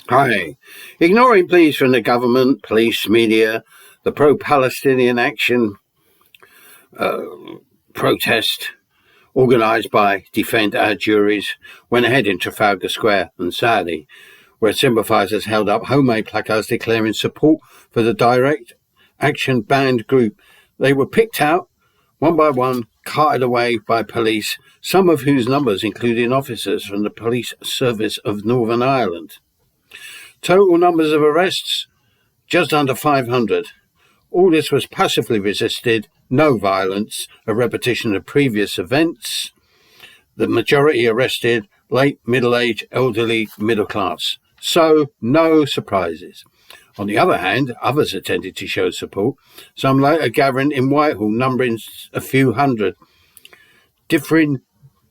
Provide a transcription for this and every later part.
Hi. Ignoring pleas from the government, police, media, the pro-Palestinian action protest organised by Defend Our Juries went ahead in Trafalgar Square and Saturday, where sympathisers held up homemade placards declaring support for the direct action banned group. They were picked out one by one, carted away by police, some of whose numbers included officers from the Police Service of Northern Ireland. Total numbers of arrests, just under 500. All this was passively resisted, no violence, a repetition of previous events. The majority arrested, late, middle-aged, elderly, middle class. So, no surprises. On the other hand, others attended to show support, some later gathering in Whitehall, numbering a few hundred, differing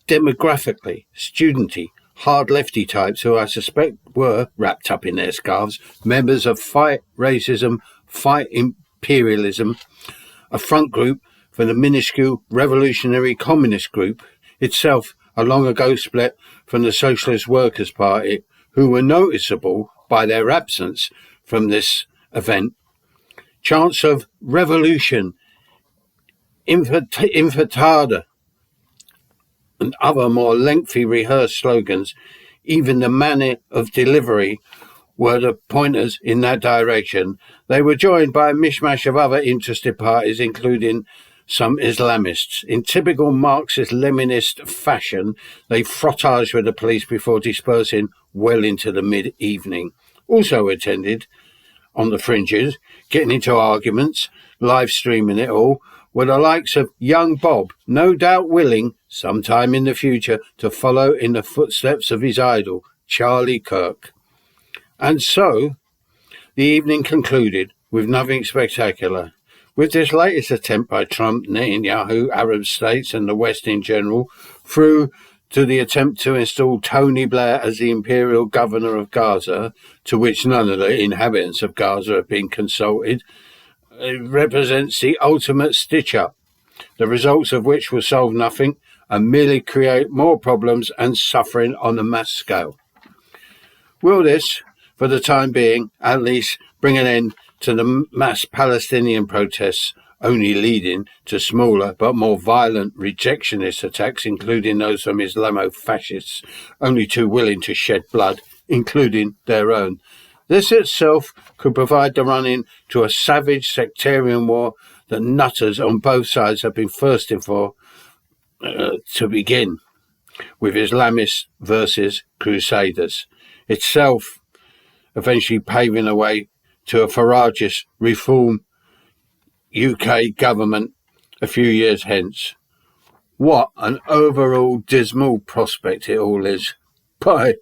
demographically, studenty, hard lefty types who I suspect were, wrapped up in their scarves, members of Fight Racism, Fight Imperialism, a front group for the minuscule Revolutionary Communist Group, itself a long ago split from the Socialist Workers' Party, who were noticeable by their absence from this event. Chants of revolution, intifada, and other more lengthy rehearsed slogans, even the manner of delivery, were the pointers in that direction. They were joined by a mishmash of other interested parties, including some Islamists. In typical Marxist-Leninist fashion, they frotaged with the police before dispersing well into the mid-evening. Also attended, on the fringes, getting into arguments, live streaming it all, were the likes of young Bob, no doubt willing, sometime in the future, to follow in the footsteps of his idol, Charlie Kirk. And so, the evening concluded with nothing spectacular. With this latest attempt by Trump, Netanyahu, Arab states and the West in general, through to the attempt to install Tony Blair as the imperial governor of Gaza, to which none of the inhabitants of Gaza have been consulted, it represents the ultimate stitch-up, the results of which will solve nothing and merely create more problems and suffering on a mass scale. Will this, for the time being, at least bring an end to the mass Palestinian protests, only leading to smaller but more violent rejectionist attacks, including those from Islamo-fascists, only too willing to shed blood, including their own? This itself could provide the run-in to a savage sectarian war that nutters on both sides have been thirsting for to begin, with Islamists versus Crusaders, itself eventually paving the way to a ferocious reform UK government a few years hence. What an overall dismal prospect it all is. Bye.